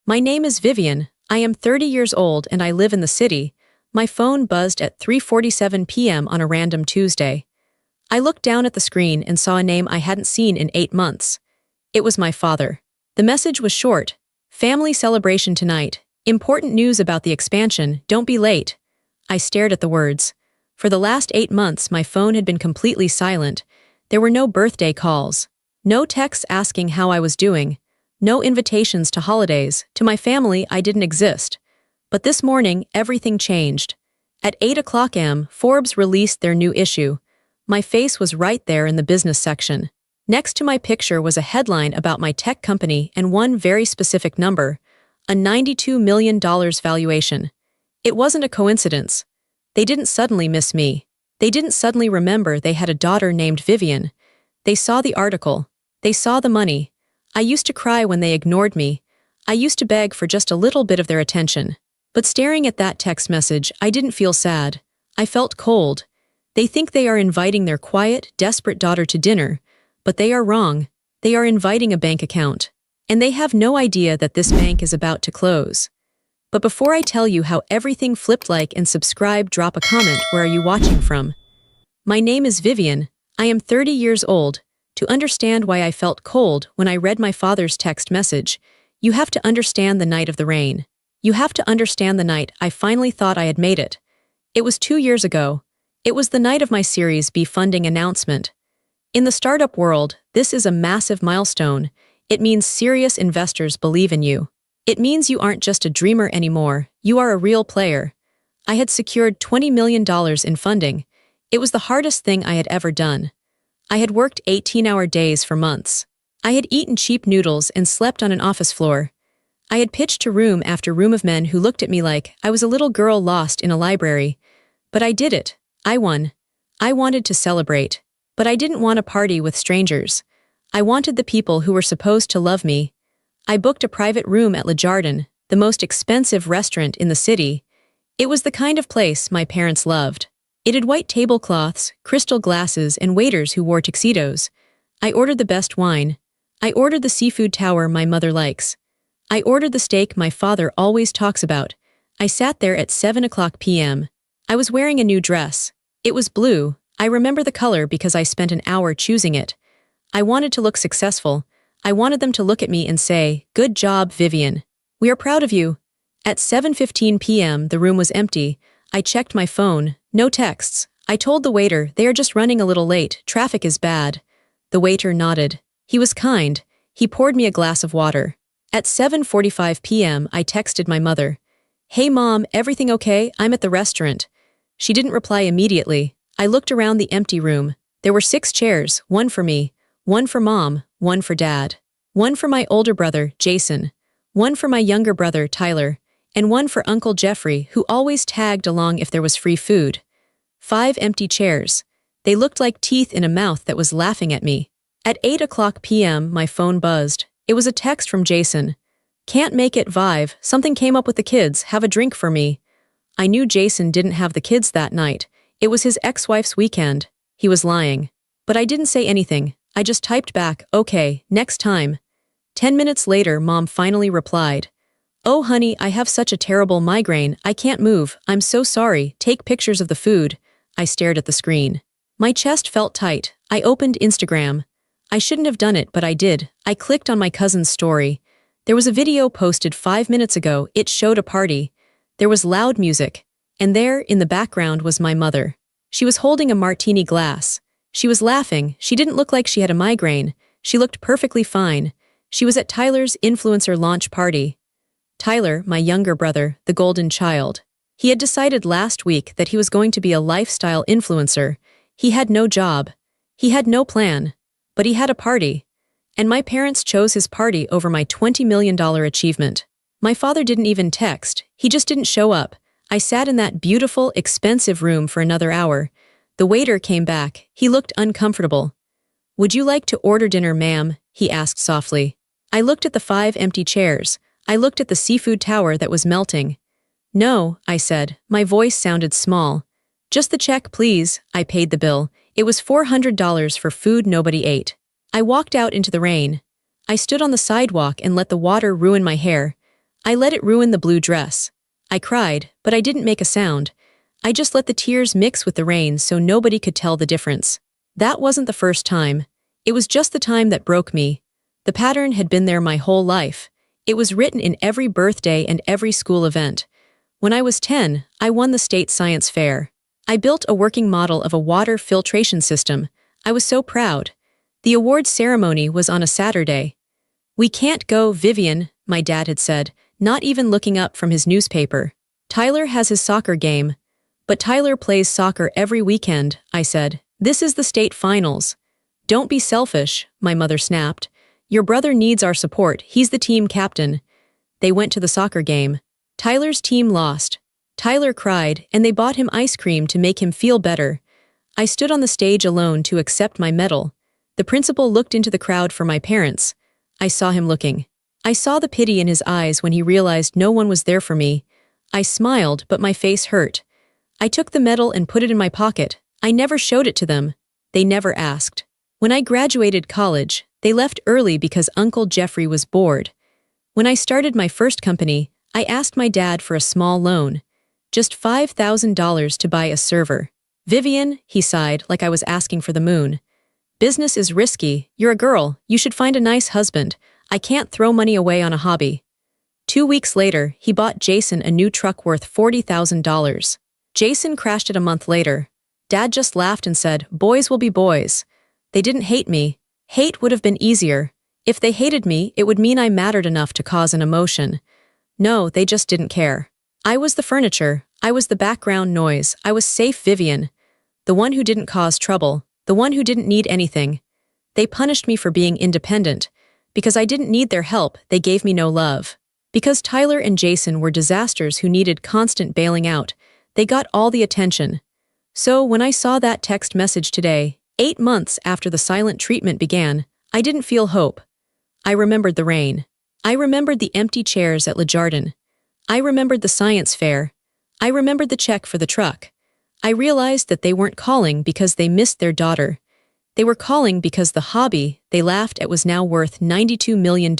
My name is Vivian. I am 30 years old and I live in the city. My phone buzzed at 3:47 p.m. on a random Tuesday. I looked down at the screen and saw a name I hadn't seen in 8 months. It was my father. The message was short. Family celebration tonight. Important news about the expansion. Don't be late. I stared at the words. For the last 8 months, my phone had been completely silent. There were no birthday calls. No texts asking how I was doing. No invitations to holidays. To my family, I didn't exist. But this morning, everything changed. At 8 o'clock a.m., Forbes released their new issue. My face was right there in the business section. Next to my picture was a headline about my tech company and one very specific number, a $92 million valuation. It wasn't a coincidence. They didn't suddenly miss me. They didn't suddenly remember they had a daughter named Vivian. They saw the article. They saw the money. I used to cry when they ignored me. I used to beg for just a little bit of their attention. But staring at that text message, I didn't feel sad. I felt cold. They think they are inviting their quiet, desperate daughter to dinner, but they are wrong. They are inviting a bank account. And they have no idea that this bank is about to close. But before I tell you how everything flipped, like and subscribe, drop a comment. Where are you watching from? My name is Vivian. I am 30 years old. To understand why I felt cold when I read my father's text message, you have to understand the night of the rain. You have to understand the night I finally thought I had made it. It was 2 years ago. It was the night of my Series B funding announcement. In the startup world, this is a massive milestone. It means serious investors believe in you. It means you aren't just a dreamer anymore, you are a real player. I had secured $20 million in funding. It was the hardest thing I had ever done. I had worked 18-hour days for months. I had eaten cheap noodles and slept on an office floor. I had pitched to room after room of men who looked at me like I was a little girl lost in a library. But I did it. I won. I wanted to celebrate. But I didn't want a party with strangers. I wanted the people who were supposed to love me. I booked a private room at Le Jardin, the most expensive restaurant in the city. It was the kind of place my parents loved. It had white tablecloths, crystal glasses, and waiters who wore tuxedos. I ordered the best wine. I ordered the seafood tower my mother likes. I ordered the steak my father always talks about. I sat there at 7 o'clock p.m. I was wearing a new dress. It was blue. I remember the color because I spent an hour choosing it. I wanted to look successful. I wanted them to look at me and say, "Good job, Vivian. We are proud of you." At 7:15 p.m. the room was empty. I checked my phone. No texts. I told the waiter, "They are just running a little late. Traffic is bad." The waiter nodded. He was kind. He poured me a glass of water. At 7:45 p.m. I texted my mother. "Hey Mom, everything okay? I'm at the restaurant." She didn't reply immediately. I looked around the empty room. There were 6 chairs, one for me, one for Mom, one for Dad, one for my older brother, Jason, one for my younger brother, Tyler, and one for Uncle Jeffrey, who always tagged along if there was free food. 5 empty chairs. They looked like teeth in a mouth that was laughing at me. At 8 o'clock p.m. my phone buzzed. It was a text from Jason. "Can't make it, Vive. Something came up with the kids. Have a drink for me." I knew Jason didn't have the kids that night. It was his ex-wife's weekend. He was lying. But I didn't say anything. I just typed back, "Okay, next time." 10 minutes later, Mom finally replied. "Oh honey, I have such a terrible migraine. I can't move. I'm so sorry. Take pictures of the food." I stared at the screen. My chest felt tight. I opened Instagram. I shouldn't have done it, but I did. I clicked on my cousin's story. There was a video posted 5 minutes ago. It showed a party. There was loud music. And there, in the background, was my mother. She was holding a martini glass. She was laughing. She didn't look like she had a migraine. She looked perfectly fine. She was at Tyler's influencer launch party. Tyler, my younger brother, the golden child. He had decided last week that he was going to be a lifestyle influencer. He had no job. He had no plan. But he had a party. And my parents chose his party over my $20 million achievement. My father didn't even text. He just didn't show up. I sat in that beautiful, expensive room for another hour. The waiter came back. He looked uncomfortable. "Would you like to order dinner, ma'am?" he asked softly. I looked at the 5 empty chairs. I looked at the seafood tower that was melting. "No," I said. My voice sounded small. "Just the check, please." I paid the bill. It was $400 for food nobody ate. I walked out into the rain. I stood on the sidewalk and let the water ruin my hair. I let it ruin the blue dress. I cried, but I didn't make a sound. I just let the tears mix with the rain so nobody could tell the difference. That wasn't the first time. It was just the time that broke me. The pattern had been there my whole life. It was written in every birthday and every school event. When I was 10, I won the state science fair. I built a working model of a water filtration system. I was so proud. The awards ceremony was on a Saturday. "We can't go, Vivian," my dad had said, not even looking up from his newspaper. "Tyler has his soccer game." "But Tyler plays soccer every weekend," I said. "This is the state finals." "Don't be selfish," my mother snapped. "Your brother needs our support. He's the team captain." They went to the soccer game. Tyler's team lost. Tyler cried, and they bought him ice cream to make him feel better. I stood on the stage alone to accept my medal. The principal looked into the crowd for my parents. I saw him looking. I saw the pity in his eyes when he realized no one was there for me. I smiled, but my face hurt. I took the medal and put it in my pocket. I never showed it to them. They never asked. When I graduated college, they left early because Uncle Jeffrey was bored. When I started my first company, I asked my dad for a small loan. Just $5,000 to buy a server. "Vivian," he sighed like I was asking for the moon. "Business is risky. You're a girl. You should find a nice husband. I can't throw money away on a hobby." 2 weeks later, he bought Jason a new truck worth $40,000. Jason crashed it a month later. Dad just laughed and said, "Boys will be boys." They didn't hate me. Hate would have been easier. If they hated me, it would mean I mattered enough to cause an emotion. No, they just didn't care. I was the furniture. I was the background noise. I was safe Vivian. The one who didn't cause trouble. The one who didn't need anything. They punished me for being independent. Because I didn't need their help, they gave me no love. Because Tyler and Jason were disasters who needed constant bailing out, they got all the attention. So when I saw that text message today, 8 months after the silent treatment began, I didn't feel hope. I remembered the rain. I remembered the empty chairs at Le Jardin. I remembered the science fair. I remembered the check for the truck. I realized that they weren't calling because they missed their daughter. They were calling because the hobby they laughed at was now worth $92 million.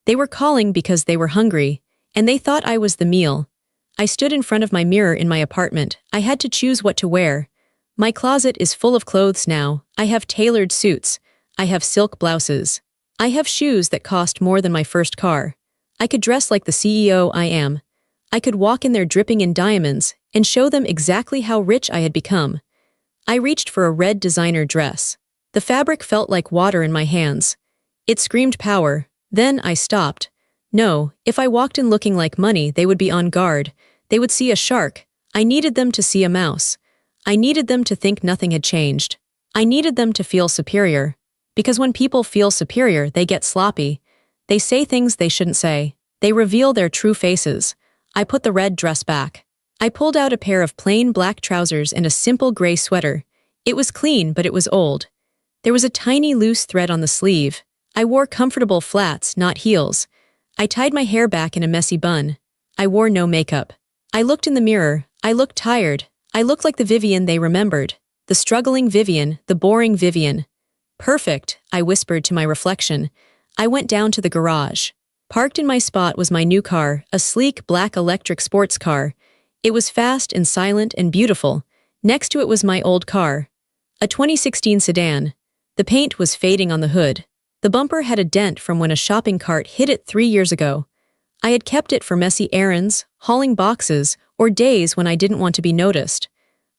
They were calling because they were hungry, and they thought I was the meal. I stood in front of my mirror in my apartment. I had to choose what to wear. My closet is full of clothes now. I have tailored suits. I have silk blouses. I have shoes that cost more than my first car. I could dress like the CEO I am. I could walk in there dripping in diamonds and show them exactly how rich I had become. I reached for a red designer dress. The fabric felt like water in my hands. It screamed power. Then I stopped. No, if I walked in looking like money, they would be on guard. They would see a shark. I needed them to see a mouse. I needed them to think nothing had changed. I needed them to feel superior. Because when people feel superior, they get sloppy. They say things they shouldn't say. They reveal their true faces. I put the red dress back. I pulled out a pair of plain black trousers and a simple gray sweater. It was clean, but it was old. There was a tiny loose thread on the sleeve. I wore comfortable flats, not heels. I tied my hair back in a messy bun. I wore no makeup. I looked in the mirror. I looked tired. I looked like the Vivian they remembered. The struggling Vivian, the boring Vivian. "Perfect," I whispered to my reflection. I went down to the garage. Parked in my spot was my new car, a sleek black electric sports car. It was fast and silent and beautiful. Next to it was my old car, a 2016 sedan. The paint was fading on the hood. The bumper had a dent from when a shopping cart hit it 3 years ago. I had kept it for messy errands, hauling boxes, or days when I didn't want to be noticed.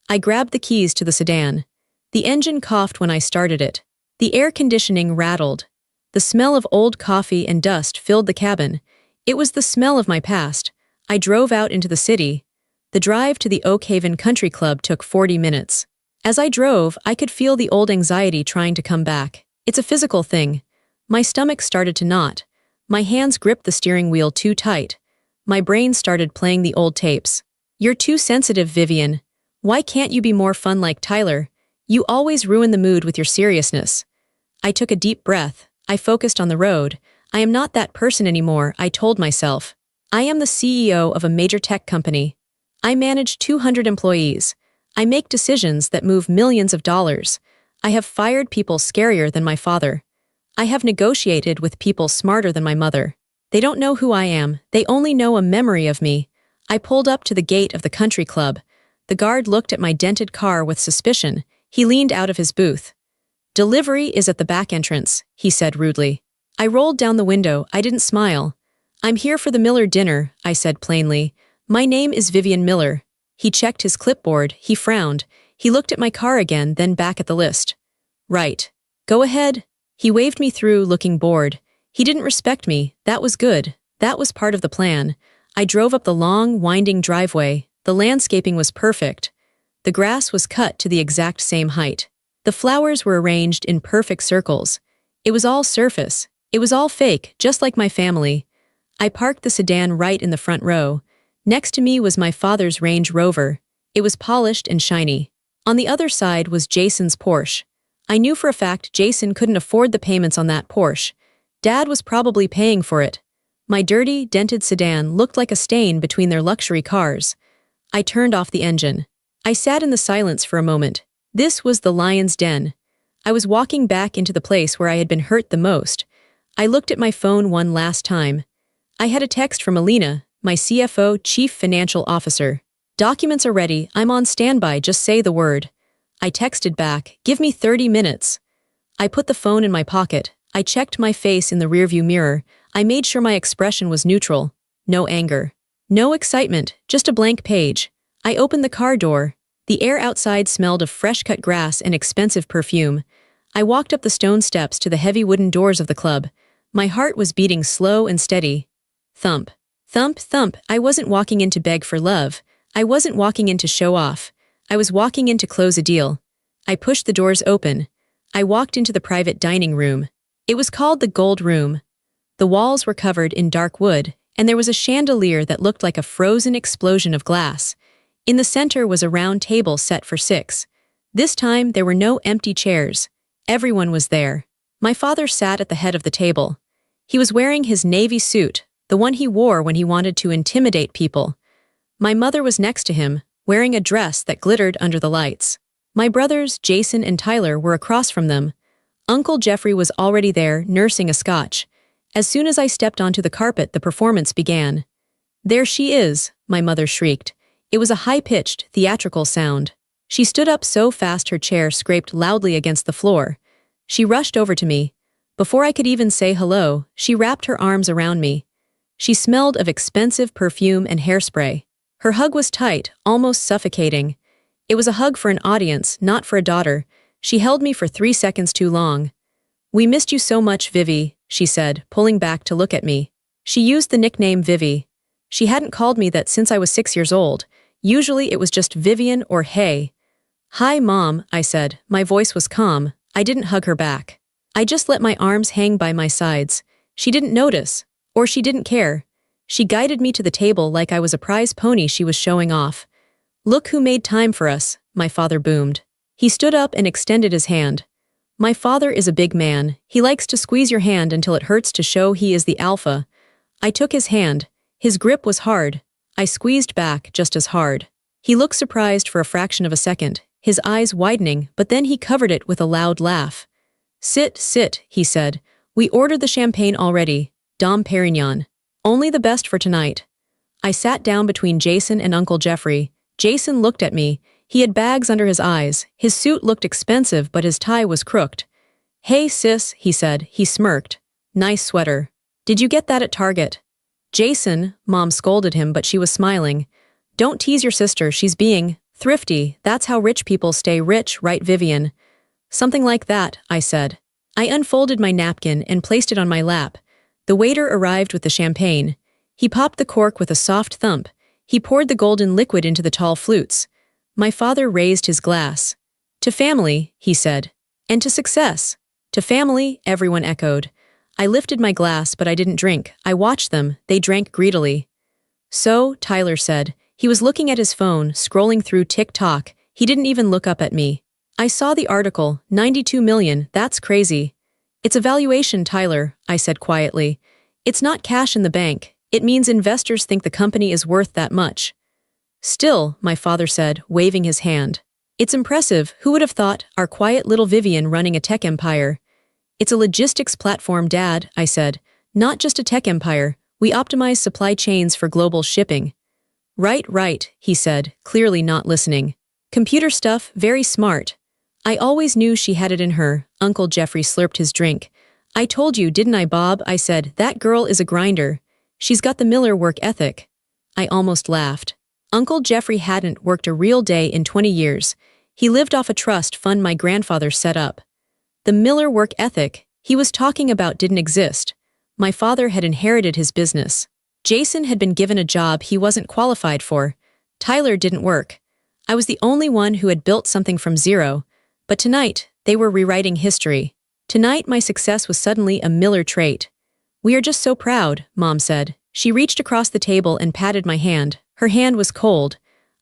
I grabbed the keys to the sedan. The engine coughed when I started it. The air conditioning rattled. The smell of old coffee and dust filled the cabin. It was the smell of my past. I drove out into the city. The drive to the Oak Haven Country Club took 40 minutes. As I drove, I could feel the old anxiety trying to come back. It's a physical thing. My stomach started to knot. My hands gripped the steering wheel too tight. My brain started playing the old tapes. "You're too sensitive, Vivian. Why can't you be more fun like Tyler? You always ruin the mood with your seriousness." I took a deep breath. I focused on the road. I am not that person anymore, I told myself. I am the CEO of a major tech company. I manage 200 employees. I make decisions that move millions of dollars. I have fired people scarier than my father. I have negotiated with people smarter than my mother. They don't know who I am, they only know a memory of me. I pulled up to the gate of the country club. The guard looked at my dented car with suspicion. He leaned out of his booth. "Delivery is at the back entrance," he said rudely. I rolled down the window. I didn't smile. "I'm here for the Miller dinner," I said plainly. "My name is Vivian Miller." He checked his clipboard. He frowned. He looked at my car again, then back at the list. "Right. Go ahead." He waved me through, looking bored. He didn't respect me. That was good. That was part of the plan. I drove up the long, winding driveway. The landscaping was perfect. The grass was cut to the exact same height. The flowers were arranged in perfect circles. It was all surface. It was all fake, just like my family. I parked the sedan right in the front row. Next to me was my father's Range Rover. It was polished and shiny. On the other side was Jason's Porsche. I knew for a fact Jason couldn't afford the payments on that Porsche. Dad was probably paying for it. My dirty, dented sedan looked like a stain between their luxury cars. I turned off the engine. I sat in the silence for a moment. This was the lion's den. I was walking back into the place where I had been hurt the most. I looked at my phone one last time. I had a text from Alina, my CFO, Chief Financial Officer. "Documents are ready. I'm on standby. Just say the word." I texted back, "Give me 30 minutes." I put the phone in my pocket. I checked my face in the rearview mirror. I made sure my expression was neutral. No anger. No excitement, just a blank page. I opened the car door. The air outside smelled of fresh-cut grass and expensive perfume. I walked up the stone steps to the heavy wooden doors of the club. My heart was beating slow and steady. Thump. Thump, thump. I wasn't walking in to beg for love. I wasn't walking in to show off. I was walking in to close a deal. I pushed the doors open. I walked into the private dining room. It was called the Gold Room. The walls were covered in dark wood, and there was a chandelier that looked like a frozen explosion of glass. In the center was a round table set for 6. This time there were no empty chairs. Everyone was there. My father sat at the head of the table. He was wearing his navy suit, the one he wore when he wanted to intimidate people. My mother was next to him, wearing a dress that glittered under the lights. My brothers, Jason and Tyler, were across from them. Uncle Jeffrey was already there, nursing a scotch. As soon as I stepped onto the carpet, the performance began. "There she is," my mother shrieked. It was a high-pitched, theatrical sound. She stood up so fast her chair scraped loudly against the floor. She rushed over to me. Before I could even say hello, she wrapped her arms around me. She smelled of expensive perfume and hairspray. Her hug was tight, almost suffocating. It was a hug for an audience, not for a daughter. She held me for 3 seconds too long. "We missed you so much, Vivi," she said, pulling back to look at me. She used the nickname Vivi. She hadn't called me that since I was 6 years old. Usually it was just Vivian or Hey. "Hi, Mom," I said. My voice was calm. I didn't hug her back. I just let my arms hang by my sides. She didn't notice. Or she didn't care. She guided me to the table like I was a prize pony she was showing off. "Look who made time for us," my father boomed. He stood up and extended his hand. My father is a big man. He likes to squeeze your hand until it hurts to show he is the alpha. I took his hand. His grip was hard. I squeezed back just as hard. He looked surprised for a fraction of a second, his eyes widening, but then he covered it with a loud laugh. "Sit, sit," he said. "We ordered the champagne already. Dom Perignon. Only the best for tonight." I sat down between Jason and Uncle Jeffrey. Jason looked at me. He had bags under his eyes. His suit looked expensive, but his tie was crooked. "Hey, sis," he said. He smirked. "Nice sweater. Did you get that at Target?" "Jason," Mom scolded him, but she was smiling. "Don't tease your sister. She's being thrifty. That's how rich people stay rich, right, Vivian?" "Something like that," I said. I unfolded my napkin and placed it on my lap. The waiter arrived with the champagne. He popped the cork with a soft thump. He poured the golden liquid into the tall flutes. My father raised his glass. "To family," he said. "And to success." "To family," everyone echoed. I lifted my glass, but I didn't drink. I watched them. They drank greedily. "So," Tyler said. He was looking at his phone, scrolling through TikTok. He didn't even look up at me. "I saw the article. 92 million. That's crazy." "It's a valuation, Tyler," I said quietly. "It's not cash in the bank. It means investors think the company is worth that much." "Still," my father said, waving his hand. "It's impressive. Who would have thought? Our quiet little Vivian running a tech empire." "It's a logistics platform, Dad," I said. Not just a tech empire, we optimize supply chains for global shipping. Right, he said, clearly not listening. Computer stuff, very smart. I always knew she had it in her. Uncle Jeffrey slurped his drink. I told you, didn't I, Bob? I said, that girl is a grinder. She's got the Miller work ethic. I almost laughed. Uncle Jeffrey hadn't worked a real day in 20 years. He lived off a trust fund my grandfather set up. The Miller work ethic he was talking about didn't exist. My father had inherited his business. Jason had been given a job he wasn't qualified for. Tyler didn't work. I was the only one who had built something from zero. But tonight, they were rewriting history. Tonight, my success was suddenly a Miller trait. We are just so proud, Mom said. She reached across the table and patted my hand. Her hand was cold.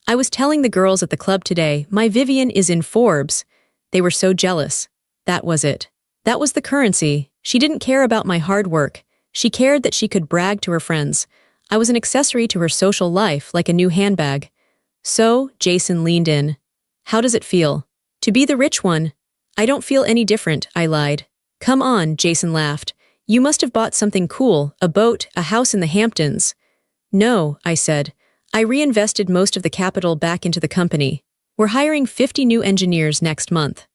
I was telling the girls at the club today, my Vivian is in Forbes. They were so jealous. That was it. That was the currency. She didn't care about my hard work. She cared that she could brag to her friends. I was an accessory to her social life, like a new handbag. So, Jason leaned in. How does it feel? To be the rich one? I don't feel any different, I lied. Come on, Jason laughed. You must have bought something cool, a boat, a house in the Hamptons. No, I said. I reinvested most of the capital back into the company. We're hiring 50 new engineers next month.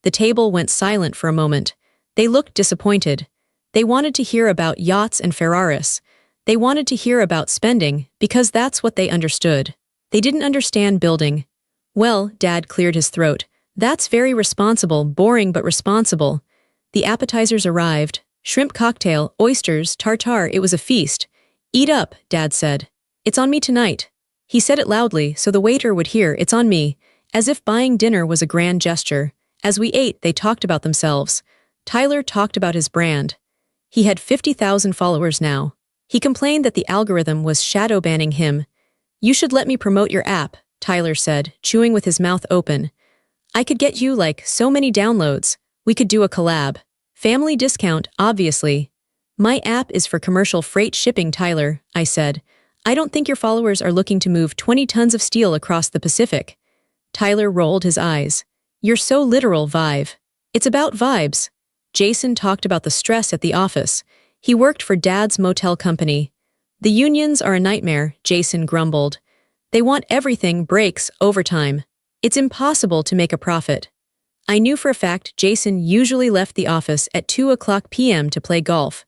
The table went silent for a moment. They looked disappointed. They wanted to hear about yachts and Ferraris. They wanted to hear about spending, because that's what they understood. They didn't understand building. Well, Dad cleared his throat. That's very responsible, boring but responsible. The appetizers arrived. Shrimp cocktail, oysters, tartare, it was a feast. Eat up, Dad said. It's on me tonight. He said it loudly so the waiter would hear, it's on me, as if buying dinner was a grand gesture. As we ate, they talked about themselves. Tyler talked about his brand. He had 50,000 followers now. He complained that the algorithm was shadow banning him. You should let me promote your app, Tyler said, chewing with his mouth open. I could get you like so many downloads. We could do a collab. Family discount, obviously. My app is for commercial freight shipping, Tyler, I said. I don't think your followers are looking to move 20 tons of steel across the Pacific. Tyler rolled his eyes. You're so literal, Vive. It's about vibes. Jason talked about the stress at the office. He worked for Dad's motel company. The unions are a nightmare, Jason grumbled. They want everything, breaks, overtime. It's impossible to make a profit. I knew for a fact Jason usually left the office at 2:00 p.m. to play golf.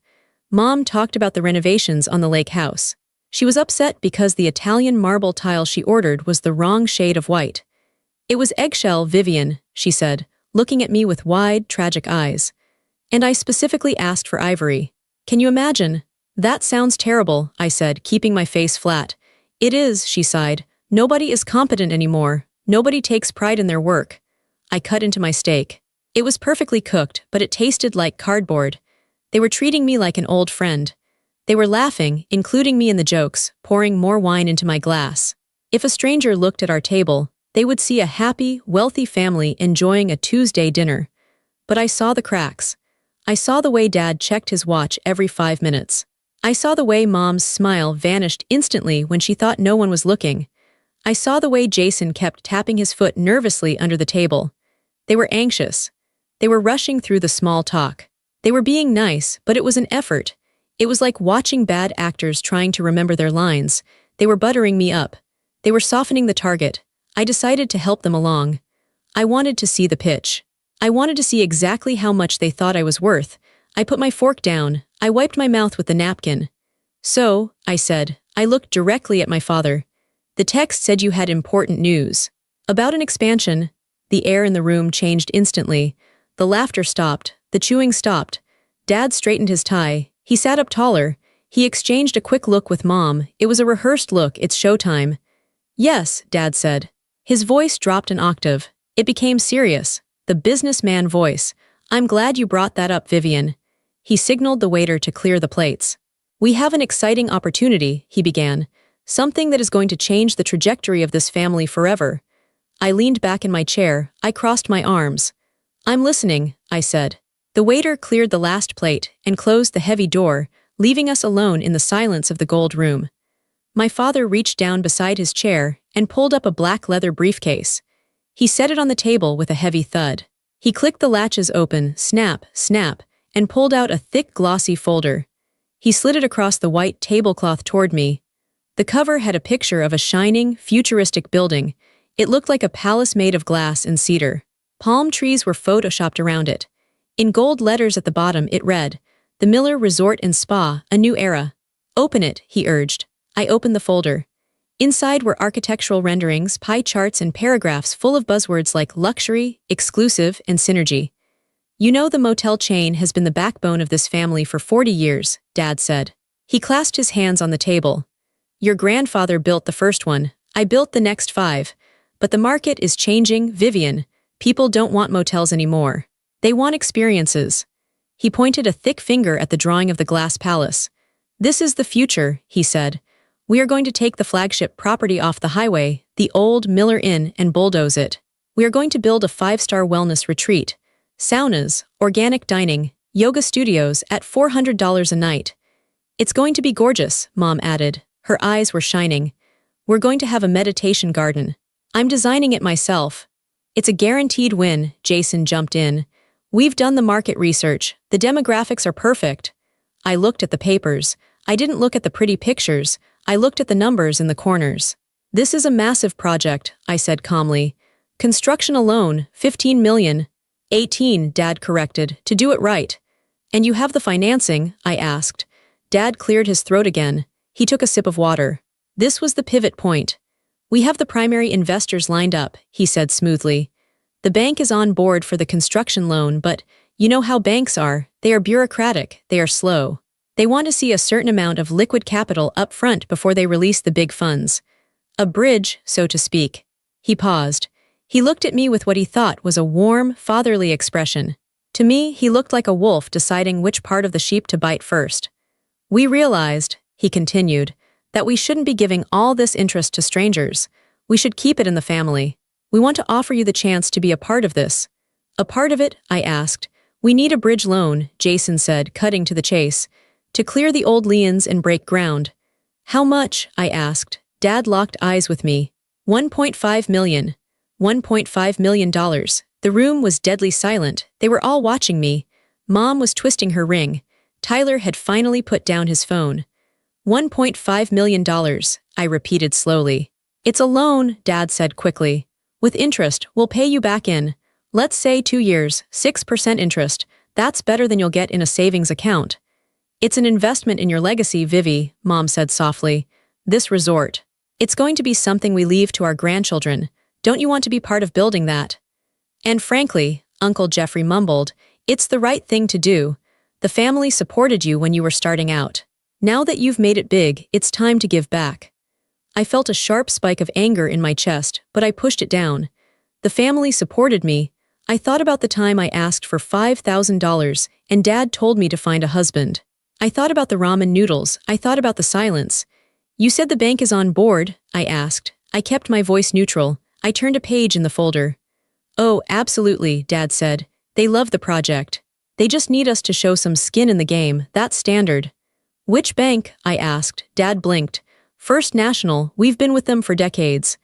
Mom talked about the renovations on the lake house. She was upset because the Italian marble tile she ordered was the wrong shade of white. It was eggshell, Vivian, she said, looking at me with wide, tragic eyes. And I specifically asked for ivory. Can you imagine? That sounds terrible, I said, keeping my face flat. It is, she sighed. Nobody is competent anymore. Nobody takes pride in their work. I cut into my steak. It was perfectly cooked, but it tasted like cardboard. They were treating me like an old friend. They were laughing, including me in the jokes, pouring more wine into my glass. If a stranger looked at our table, they would see a happy, wealthy family enjoying a Tuesday dinner. But I saw the cracks. I saw the way Dad checked his watch every 5 minutes. I saw the way Mom's smile vanished instantly when she thought no one was looking. I saw the way Jason kept tapping his foot nervously under the table. They were anxious. They were rushing through the small talk. They were being nice, but it was an effort. It was like watching bad actors trying to remember their lines. They were buttering me up. They were softening the target. I decided to help them along. I wanted to see the pitch. I wanted to see exactly how much they thought I was worth. I put my fork down. I wiped my mouth with the napkin. So, I said, I looked directly at my father. The text said you had important news. About an expansion. The air in the room changed instantly. The laughter stopped. The chewing stopped. Dad straightened his tie. He sat up taller. He exchanged a quick look with Mom. It was a rehearsed look. It's showtime. Yes, Dad said. His voice dropped an octave. It became serious. The businessman voice. I'm glad you brought that up, Vivian. He signaled the waiter to clear the plates. We have an exciting opportunity, he began. Something that is going to change the trajectory of this family forever. I leaned back in my chair. I crossed my arms. I'm listening, I said. The waiter cleared the last plate and closed the heavy door, leaving us alone in the silence of the gold room. My father reached down beside his chair and pulled up a black leather briefcase. He set it on the table with a heavy thud. He clicked the latches open, snap, snap, and pulled out a thick glossy folder. He slid it across the white tablecloth toward me. The cover had a picture of a shining, futuristic building. It looked like a palace made of glass and cedar. Palm trees were photoshopped around it. In gold letters at the bottom it read, "The Miller Resort and Spa, a new era." "Open it," he urged. I opened the folder. Inside were architectural renderings, pie charts, and paragraphs full of buzzwords like luxury, exclusive, and synergy. "You know, the motel chain has been the backbone of this family for 40 years, Dad said. He clasped his hands on the table. "Your grandfather built the first one. I built the next 5. But the market is changing, Vivian. People don't want motels anymore. They want experiences." He pointed a thick finger at the drawing of the glass palace. "This is the future," he said. "We are going to take the flagship property off the highway, the old Miller Inn, and bulldoze it. We are going to build a 5-star wellness retreat. Saunas, organic dining, yoga studios at $400 a night. It's going to be gorgeous," Mom added. Her eyes were shining. "We're going to have a meditation garden. I'm designing it myself." "It's a guaranteed win," Jason jumped in. "We've done the market research. The demographics are perfect." I looked at the papers. I didn't look at the pretty pictures. I looked at the numbers in the corners. "This is a massive project," I said calmly. "Construction alone, $15 million. 18, Dad corrected, "to do it right." "And you have the financing?" I asked. Dad cleared his throat again. He took a sip of water. This was the pivot point. "We have the primary investors lined up," he said smoothly. "The bank is on board for the construction loan, but you know how banks are. They are bureaucratic, they are slow. They want to see a certain amount of liquid capital up front before they release the big funds. A bridge, so to speak." He paused. He looked at me with what he thought was a warm, fatherly expression. To me, he looked like a wolf deciding which part of the sheep to bite first. "We realized," he continued, "that we shouldn't be giving all this interest to strangers. We should keep it in the family. We want to offer you the chance to be a part of this." "A part of it?" I asked. "We need a bridge loan," Jason said, cutting to the chase, "to clear the old liens and break ground." "How much?" I asked. Dad locked eyes with me. $1.5 million. $1.5 million. The room was deadly silent. They were all watching me. Mom was twisting her ring. Tyler had finally put down his phone. $1.5 million, I repeated slowly. "It's a loan," Dad said quickly. "With interest, we'll pay you back in, let's say 2 years, 6% interest. That's better than you'll get in a savings account." "It's an investment in your legacy, Vivi," Mom said softly. "This resort. It's going to be something we leave to our grandchildren. Don't you want to be part of building that?" "And frankly," Uncle Jeffrey mumbled, "it's the right thing to do. The family supported you when you were starting out. Now that you've made it big, it's time to give back." I felt a sharp spike of anger in my chest, but I pushed it down. The family supported me. I thought about the time I asked for $5,000 and Dad told me to find a husband. I thought about the ramen noodles. I thought about the silence. "You said the bank is on board?" I asked. I kept my voice neutral. I turned a page in the folder. "Oh, absolutely," Dad said. "They love the project. They just need us to show some skin in the game, that's standard." "Which bank?" I asked. Dad blinked. "First National, we've been with them for decades."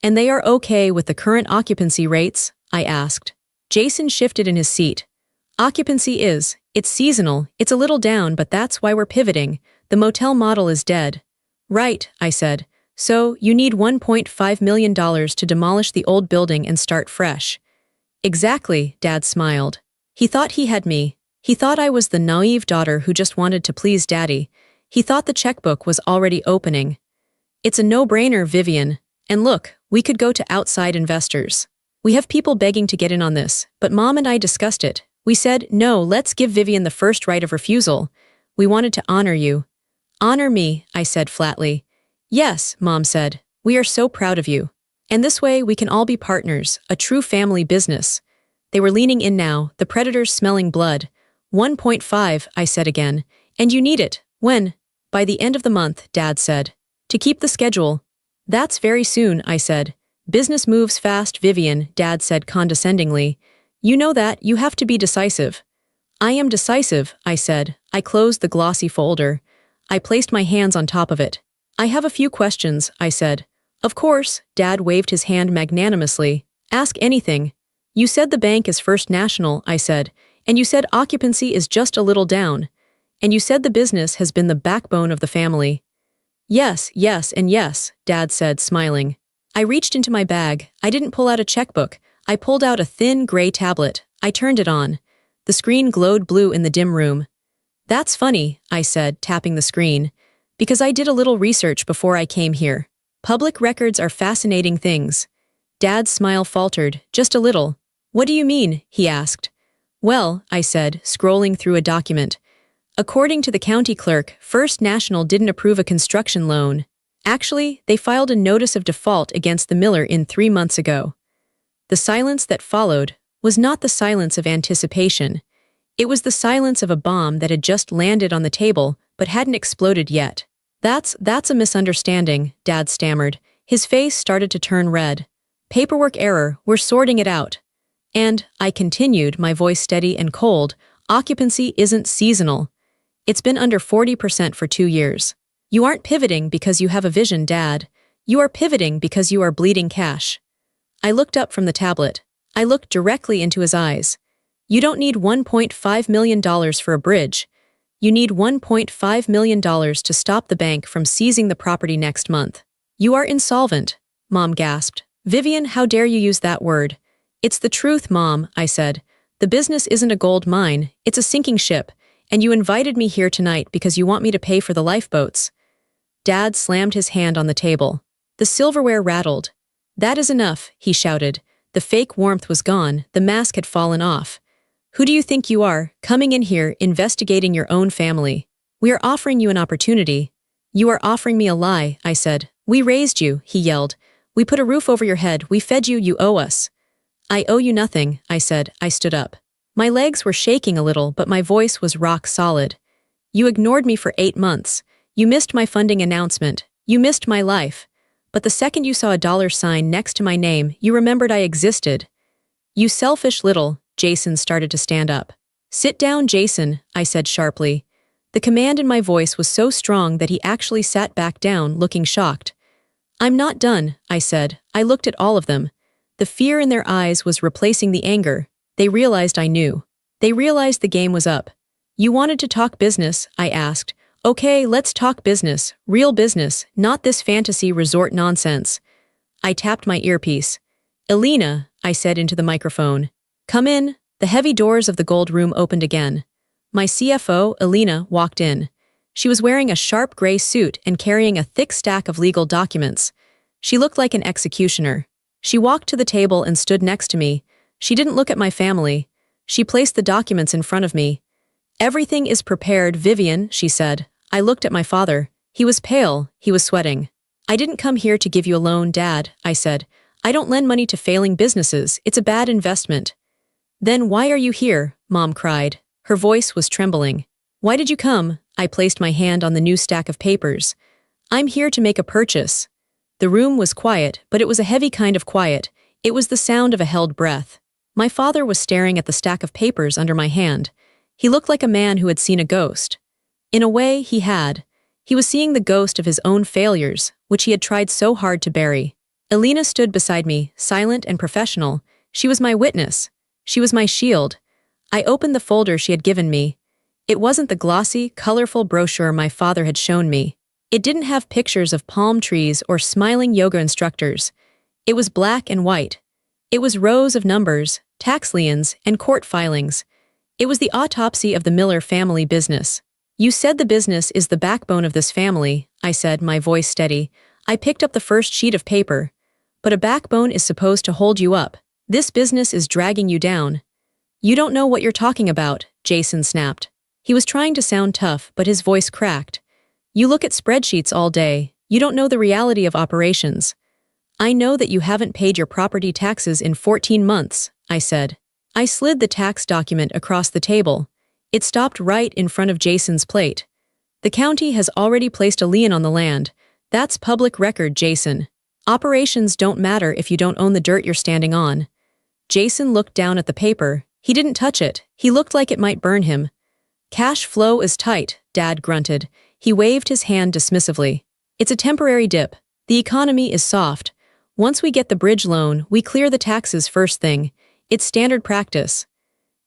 "And they are okay with the current occupancy rates?" I asked. Jason shifted in his seat. "Occupancy it's seasonal, it's a little down, but that's why we're pivoting. The motel model is dead." "Right," I said. "So, you need $1.5 million to demolish the old building and start fresh." "Exactly," Dad smiled. He thought he had me. He thought I was the naive daughter who just wanted to please Daddy. He thought the checkbook was already opening. "It's a no-brainer, Vivian. And look, we could go to outside investors. We have people begging to get in on this, but Mom and I discussed it. We said, no, let's give Vivian the first right of refusal. We wanted to honor you." "Honor me," I said flatly. "Yes," Mom said. "We are so proud of you. And this way we can all be partners, a true family business." They were leaning in now, the predators smelling blood. 1.5, I said again. "And you need it. When?" "By the end of the month," Dad said. "To keep the schedule." "That's very soon," I said. "Business moves fast, Vivian," Dad said condescendingly. "You know that, you have to be decisive." "I am decisive," I said. I closed the glossy folder. I placed my hands on top of it. "I have a few questions," I said. "Of course," Dad waved his hand magnanimously. "Ask anything." "You said the bank is First National," I said, "and you said occupancy is just a little down." And you said the business has been the backbone of the family. Yes, yes, and yes, Dad said, smiling. I reached into my bag. I didn't pull out a checkbook. I pulled out a thin, gray tablet. I turned it on. The screen glowed blue in the dim room. That's funny, I said, tapping the screen, because I did a little research before I came here. Public records are fascinating things. Dad's smile faltered, just a little. What do you mean? He asked. Well, I said, scrolling through a document. According to the county clerk, First National didn't approve a construction loan. Actually, they filed a notice of default against the miller 3 months ago. The silence that followed was not the silence of anticipation. It was the silence of a bomb that had just landed on the table but hadn't exploded yet. That's a misunderstanding, Dad stammered. His face started to turn red. Paperwork error, we're sorting it out. And, I continued, my voice steady and cold, occupancy isn't seasonal. It's been under 40% for 2 years. You aren't pivoting because you have a vision, Dad. You are pivoting because you are bleeding cash. I looked up from the tablet. I looked directly into his eyes. You don't need $1.5 million for a bridge. You need $1.5 million to stop the bank from seizing the property next month. You are insolvent, Mom gasped. Vivian, how dare you use that word? It's the truth, Mom, I said. The business isn't a gold mine, it's a sinking ship, and you invited me here tonight because you want me to pay for the lifeboats. Dad slammed his hand on the table. The silverware rattled. That is enough, he shouted. The fake warmth was gone, the mask had fallen off. Who do you think you are, coming in here, investigating your own family? We are offering you an opportunity. You are offering me a lie, I said. We raised you, he yelled. We put a roof over your head, we fed you, you owe us. I owe you nothing, I said. I stood up. My legs were shaking a little, but my voice was rock solid. You ignored me for 8 months. You missed my funding announcement. You missed my life. But the second you saw a dollar sign next to my name, you remembered I existed. You selfish little... Jason started to stand up. Sit down, Jason, I said sharply. The command in my voice was so strong that he actually sat back down, looking shocked. I'm not done, I said. I looked at all of them. The fear in their eyes was replacing the anger. They realized I knew. They realized the game was up. You wanted to talk business, I asked. Okay, let's talk business, real business, not this fantasy resort nonsense. I tapped my earpiece. Elena, I said into the microphone. Come in. The heavy doors of the gold room opened again. My CFO, Elena, walked in. She was wearing a sharp gray suit and carrying a thick stack of legal documents. She looked like an executioner. She walked to the table and stood next to me. She didn't look at my family. She placed the documents in front of me. Everything is prepared, Vivian, she said. I looked at my father. He was pale. He was sweating. I didn't come here to give you a loan, Dad, I said. I don't lend money to failing businesses. It's a bad investment. Then why are you here? Mom cried. Her voice was trembling. Why did you come? I placed my hand on the new stack of papers. I'm here to make a purchase. The room was quiet, but it was a heavy kind of quiet. It was the sound of a held breath. My father was staring at the stack of papers under my hand. He looked like a man who had seen a ghost. In a way, he had. He was seeing the ghost of his own failures, which he had tried so hard to bury. Elena stood beside me, silent and professional. She was my witness. She was my shield. I opened the folder she had given me. It wasn't the glossy, colorful brochure my father had shown me. It didn't have pictures of palm trees or smiling yoga instructors. It was black and white. It was rows of numbers, tax liens, and court filings. It was the autopsy of the Miller family business. You said the business is the backbone of this family, I said, my voice steady. I picked up the first sheet of paper. But a backbone is supposed to hold you up. This business is dragging you down. You don't know what you're talking about, Jason snapped. He was trying to sound tough, but his voice cracked. You look at spreadsheets all day. You don't know the reality of operations. I know that you haven't paid your property taxes in 14 months, I said. I slid the tax document across the table. It stopped right in front of Jason's plate. The county has already placed a lien on the land. That's public record, Jason. Operations don't matter if you don't own the dirt you're standing on. Jason looked down at the paper. He didn't touch it. He looked like it might burn him. Cash flow is tight, Dad grunted. He waved his hand dismissively. It's a temporary dip. The economy is soft. Once we get the bridge loan, we clear the taxes first thing. It's standard practice.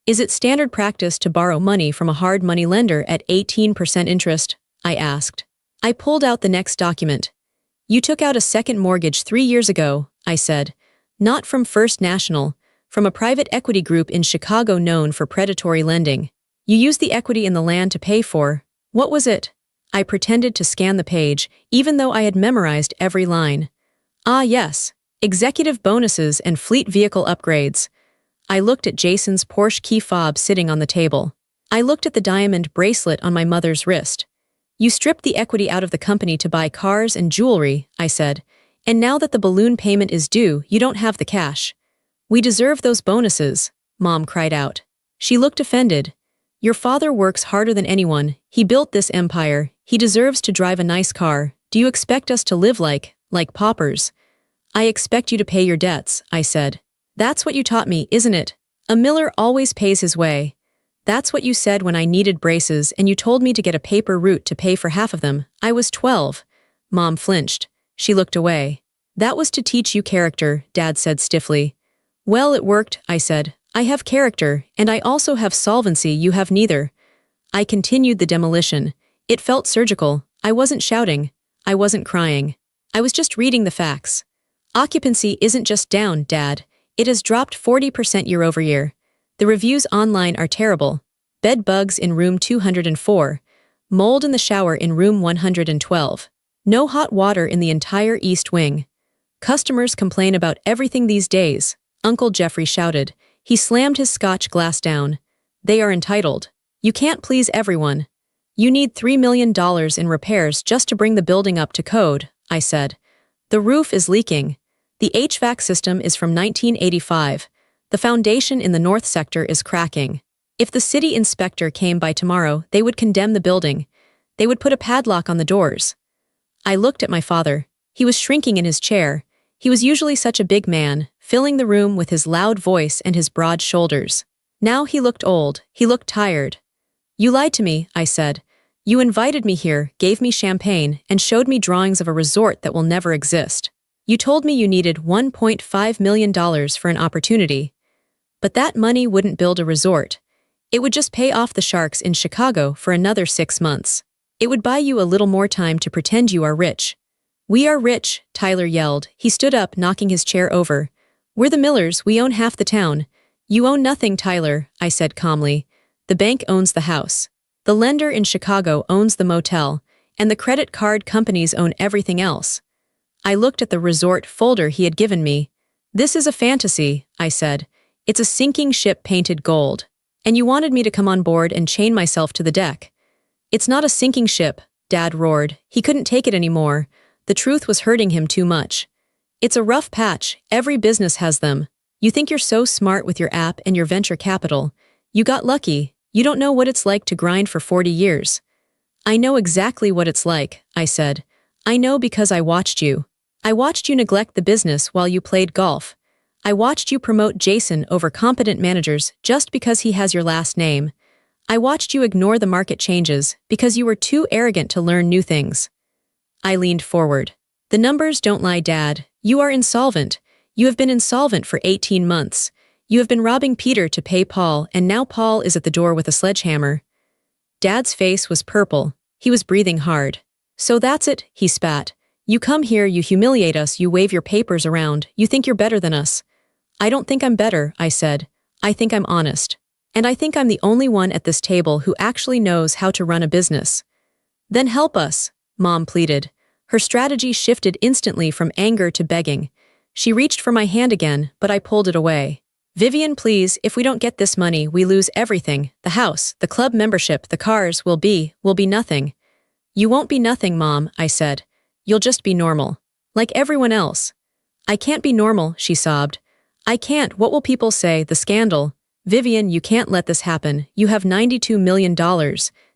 Is it standard practice to borrow money from a hard money lender at 18% interest? I asked. I pulled out the next document. You took out a second mortgage 3 years ago, I said. Not from First National, from a private equity group in Chicago known for predatory lending. You used the equity in the land to pay for. What was it? I pretended to scan the page, even though I had memorized every line. Ah, yes. Executive bonuses and fleet vehicle upgrades. I looked at Jason's Porsche key fob sitting on the table. I looked at the diamond bracelet on my mother's wrist. You stripped the equity out of the company to buy cars and jewelry, I said. And now that the balloon payment is due, you don't have the cash. We deserve those bonuses, Mom cried out. She looked offended. Your father works harder than anyone. He built this empire. He deserves to drive a nice car. Do you expect us to live like paupers? I expect you to pay your debts, I said. That's what you taught me, isn't it? A miller always pays his way. That's what you said when I needed braces and you told me to get a paper route to pay for half of them. I was 12. Mom flinched. She looked away. That was to teach you character, Dad said stiffly. Well, it worked, I said. I have character, and I also have solvency. You have neither. I continued the demolition. It felt surgical. I wasn't shouting. I wasn't crying. I was just reading the facts. Occupancy isn't just down, Dad. It has dropped 40% year over year. The reviews online are terrible. Bed bugs in room 204. Mold in the shower in room 112. No hot water in the entire east wing. Customers complain about everything these days, Uncle Jeffrey shouted. He slammed his scotch glass down. They are entitled. You can't please everyone. You need $3 million in repairs just to bring the building up to code, I said. The roof is leaking. The HVAC system is from 1985. The foundation in the north sector is cracking. If the city inspector came by tomorrow, they would condemn the building. They would put a padlock on the doors. I looked at my father. He was shrinking in his chair. He was usually such a big man, filling the room with his loud voice and his broad shoulders. Now he looked old. He looked tired. You lied to me, I said. You invited me here, gave me champagne, and showed me drawings of a resort that will never exist. You told me you needed $1.5 million for an opportunity. But that money wouldn't build a resort. It would just pay off the sharks in Chicago for another 6 months. It would buy you a little more time to pretend you are rich. We are rich, Tyler yelled. He stood up, knocking his chair over. We're the Millers, we own half the town. You own nothing, Tyler, I said calmly. The bank owns the house. The lender in Chicago owns the motel, and the credit card companies own everything else. I looked at the resort folder he had given me. This is a fantasy, I said. It's a sinking ship painted gold. And you wanted me to come on board and chain myself to the deck. It's not a sinking ship, Dad roared. He couldn't take it anymore. The truth was hurting him too much. It's a rough patch. Every business has them. You think you're so smart with your app and your venture capital. You got lucky. You don't know what it's like to grind for 40 years. I know exactly what it's like, I said. I know because I watched you. I watched you neglect the business while you played golf. I watched you promote Jason over competent managers just because he has your last name. I watched you ignore the market changes because you were too arrogant to learn new things. I leaned forward. The numbers don't lie, Dad. You are insolvent. You have been insolvent for 18 months. You have been robbing Peter to pay Paul, and now Paul is at the door with a sledgehammer. Dad's face was purple. He was breathing hard. So that's it, he spat. You come here, you humiliate us, you wave your papers around, you think you're better than us. I don't think I'm better, I said. I think I'm honest. And I think I'm the only one at this table who actually knows how to run a business. Then help us, Mom pleaded. Her strategy shifted instantly from anger to begging. She reached for my hand again, but I pulled it away. Vivian, please, if we don't get this money, we lose everything. The house, the club membership, the cars will be nothing. You won't be nothing, Mom, I said. You'll just be normal. Like everyone else. I can't be normal, she sobbed. I can't. What will people say? The scandal. Vivian, you can't let this happen. You have $92 million.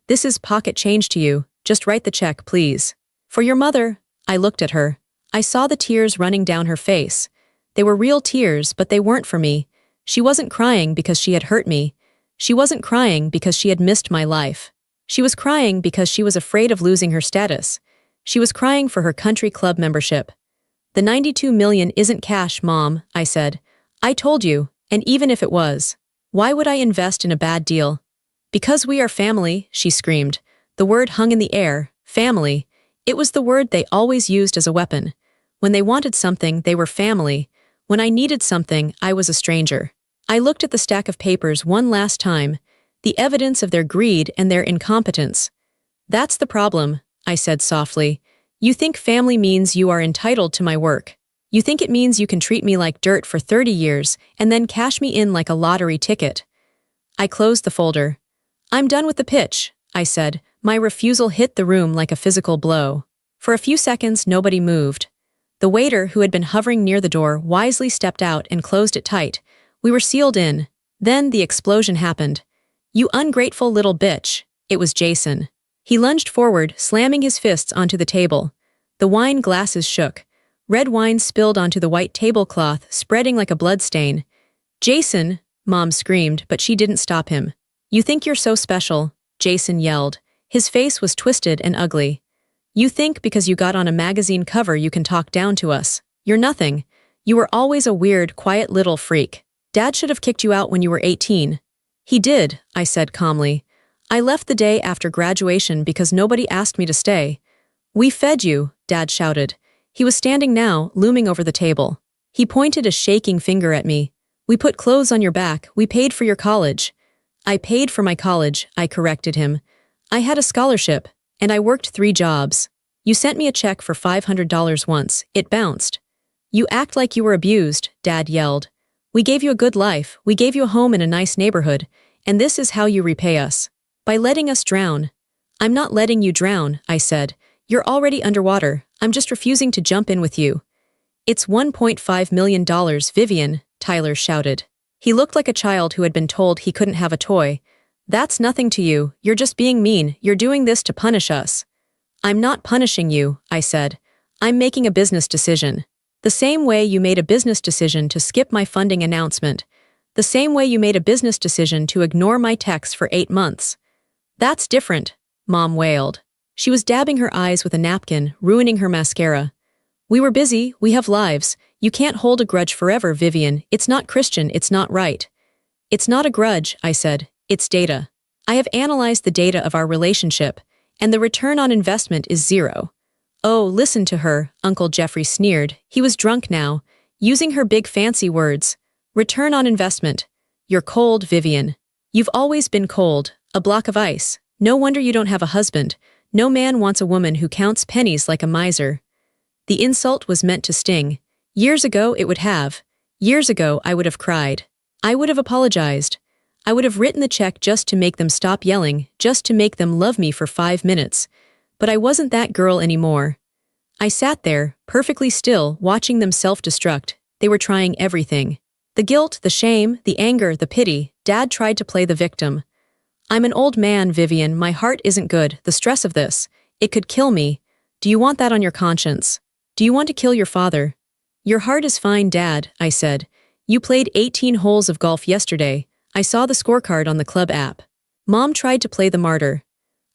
This is pocket change to you. Just write the check, please. For your mother. I looked at her. I saw the tears running down her face. They were real tears, but they weren't for me. She wasn't crying because she had hurt me. She wasn't crying because she had missed my life. She was crying because she was afraid of losing her status. She was crying for her country club membership. The $92 million isn't cash, Mom, I said. I told you, and even if it was. Why would I invest in a bad deal? Because we are family, she screamed. The word hung in the air. Family. It was the word they always used as a weapon. When they wanted something, they were family. When I needed something, I was a stranger. I looked at the stack of papers one last time, the evidence of their greed and their incompetence. That's the problem, I said softly. You think family means you are entitled to my work. You think it means you can treat me like dirt for 30 years and then cash me in like a lottery ticket. I closed the folder. I'm done with the pitch, I said. My refusal hit the room like a physical blow. For a few seconds, nobody moved. The waiter, who had been hovering near the door, wisely stepped out and closed it tight. We were sealed in. Then the explosion happened. You ungrateful little bitch. It was Jason. He lunged forward, slamming his fists onto the table. The wine glasses shook. Red wine spilled onto the white tablecloth, spreading like a bloodstain. Jason, Mom screamed, but she didn't stop him. You think you're so special, Jason yelled. His face was twisted and ugly. You think because you got on a magazine cover you can talk down to us. You're nothing. You were always a weird, quiet little freak. Dad should have kicked you out when you were 18. He did, I said calmly. I left the day after graduation because nobody asked me to stay. We fed you, Dad shouted. He was standing now, looming over the table. He pointed a shaking finger at me. We put clothes on your back. We paid for your college. I paid for my college, I corrected him. I had a scholarship, and I worked 3 jobs. You sent me a check for $500 once. It bounced. You act like you were abused, Dad yelled. We gave you a good life. We gave you a home in a nice neighborhood. And this is how you repay us. By letting us drown. I'm not letting you drown, I said. You're already underwater. I'm just refusing to jump in with you. It's $1.5 million, Vivian, Tyler shouted. He looked like a child who had been told he couldn't have a toy. That's nothing to you. You're just being mean. You're doing this to punish us. I'm not punishing you, I said. I'm making a business decision. The same way you made a business decision to skip my funding announcement. The same way you made a business decision to ignore my texts for 8 months. That's different, Mom wailed. She was dabbing her eyes with a napkin, ruining her mascara. We were busy. We have lives. You can't hold a grudge forever, Vivian. It's not Christian. It's not right. It's not a grudge, I said. It's data. I have analyzed the data of our relationship, and the return on investment is 0. Oh, listen to her, Uncle Jeffrey sneered. He was drunk now, using her big fancy words. Return on investment. You're cold, Vivian. You've always been cold, a block of ice. No wonder you don't have a husband. No man wants a woman who counts pennies like a miser. The insult was meant to sting. Years ago it would have. Years ago I would have cried. I would have apologized. I would have written the check just to make them stop yelling, just to make them love me for 5 minutes. But I wasn't that girl anymore. I sat there, perfectly still, watching them self-destruct. They were trying everything. The guilt, the shame, the anger, the pity. Dad tried to play the victim. I'm an old man, Vivian. My heart isn't good. The stress of this. It could kill me. Do you want that on your conscience? Do you want to kill your father? Your heart is fine, Dad, I said. You played 18 holes of golf yesterday. I saw the scorecard on the club app. Mom tried to play the martyr.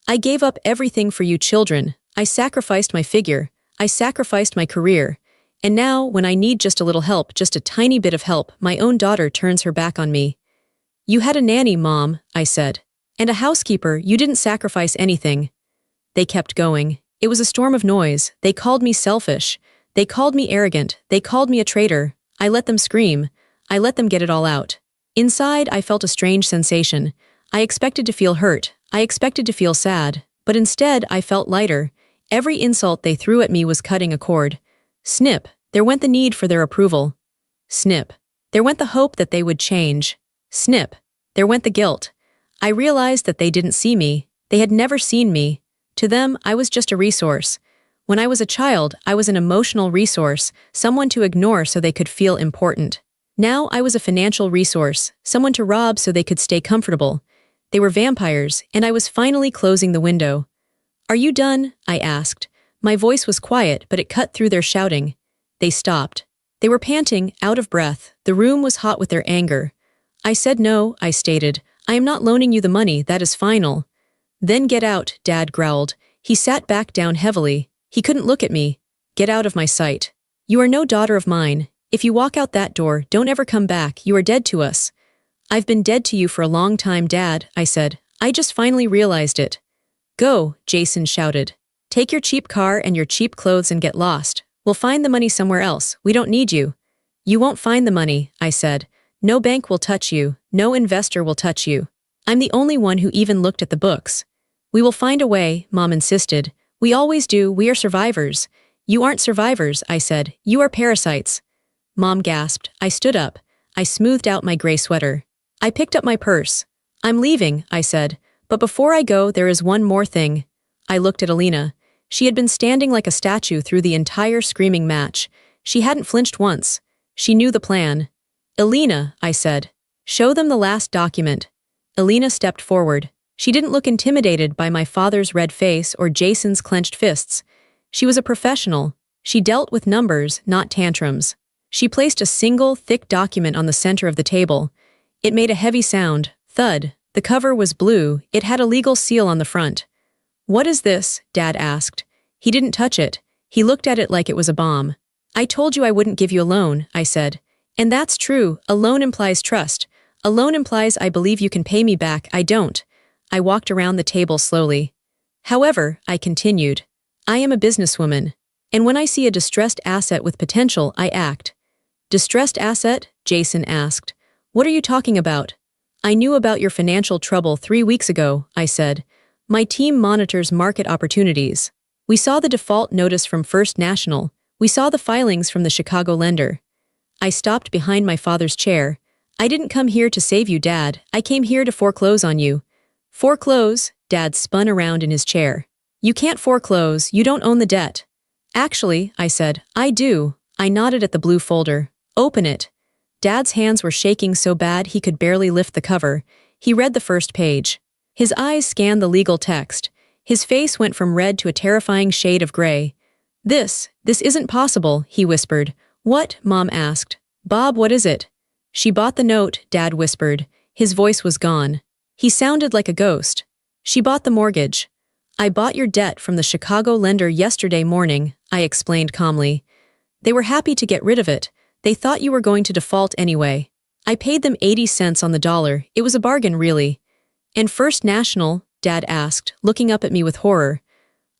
I gave up everything for you children. I sacrificed my figure. I sacrificed my career. And now, when I need just a little help, just a tiny bit of help, my own daughter turns her back on me. You had a nanny, Mom, I said. And a housekeeper. You didn't sacrifice anything. They kept going. It was a storm of noise. They called me selfish. They called me arrogant. They called me a traitor. I let them scream. I let them get it all out. Inside, I felt a strange sensation. I expected to feel hurt. I expected to feel sad. But instead, I felt lighter. Every insult they threw at me was cutting a cord. Snip. There went the need for their approval. Snip. There went the hope that they would change. Snip. There went the guilt. I realized that they didn't see me. They had never seen me. To them, I was just a resource. When I was a child, I was an emotional resource, someone to ignore so they could feel important. Now I was a financial resource, someone to rob so they could stay comfortable. They were vampires, and I was finally closing the window. Are you done? I asked. My voice was quiet, but it cut through their shouting. They stopped. They were panting, out of breath. The room was hot with their anger. I said no, I stated. I am not loaning you the money, that is final. Then get out, Dad growled. He sat back down heavily. He couldn't look at me. Get out of my sight. You are no daughter of mine. If you walk out that door, don't ever come back. You are dead to us. I've been dead to you for a long time, Dad, I said. I just finally realized it. Go, Jason shouted. Take your cheap car and your cheap clothes and get lost. We'll find the money somewhere else. We don't need you. You won't find the money, I said. No bank will touch you. No investor will touch you. I'm the only one who even looked at the books. We will find a way, Mom insisted. We always do. We are survivors. You aren't survivors, I said. You are parasites. Mom gasped. I stood up. I smoothed out my gray sweater. I picked up my purse. I'm leaving, I said. But before I go, there is one more thing. I looked at Alina. She had been standing like a statue through the entire screaming match. She hadn't flinched once. She knew the plan. Alina, I said. Show them the last document. Alina stepped forward. She didn't look intimidated by my father's red face or Jason's clenched fists. She was a professional. She dealt with numbers, not tantrums. She placed a single, thick document on the center of the table. It made a heavy sound, thud. The cover was blue. It had a legal seal on the front. What is this? Dad asked. He didn't touch it. He looked at it like it was a bomb. I told you I wouldn't give you a loan, I said. And that's true. A loan implies trust. A loan implies I believe you can pay me back. I don't. I walked around the table slowly. However, I continued. I am a businesswoman. And when I see a distressed asset with potential, I act. Distressed asset? Jason asked. What are you talking about? I knew about your financial trouble 3 weeks ago, I said. My team monitors market opportunities. We saw the default notice from First National. We saw the filings from the Chicago lender. I stopped behind my father's chair. I didn't come here to save you, Dad. I came here to foreclose on you. Foreclose? Dad spun around in his chair. You can't foreclose. You don't own the debt. Actually, I said, I do. I nodded at the blue folder. Open it. Dad's hands were shaking so bad he could barely lift the cover. He read the first page. His eyes scanned the legal text. His face went from red to a terrifying shade of gray. This isn't possible, he whispered. What? Mom asked. Bob, what is it? She bought the note, Dad whispered. His voice was gone. He sounded like a ghost. She bought the mortgage. I bought your debt from the Chicago lender yesterday morning, I explained calmly. They were happy to get rid of it. They thought you were going to default anyway. I paid them 80 cents on the dollar. It was a bargain, really. And First National? Dad asked, looking up at me with horror.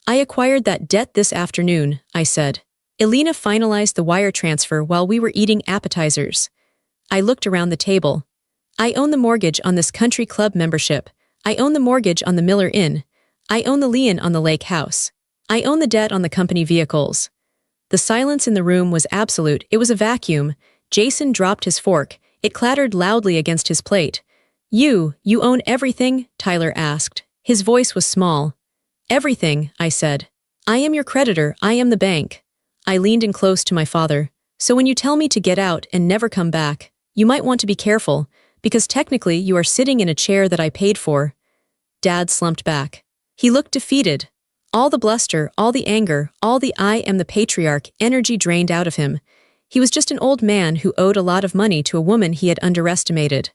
I acquired that debt this afternoon, I said. Alina finalized the wire transfer while we were eating appetizers. I looked around the table. I own the mortgage on this country club membership. I own the mortgage on the Miller Inn. I own the lien on the lake house. I own the debt on the company vehicles. The silence in the room was absolute. It was a vacuum. Jason dropped his fork. It clattered loudly against his plate. You own everything? Tyler asked. His voice was small. Everything, I said. I am your creditor. I am the bank. I leaned in close to my father. So when you tell me to get out and never come back, you might want to be careful, because technically you are sitting in a chair that I paid for. Dad slumped back. He looked defeated. All the bluster, all the anger, all the I am the patriarch energy drained out of him. He was just an old man who owed a lot of money to a woman he had underestimated.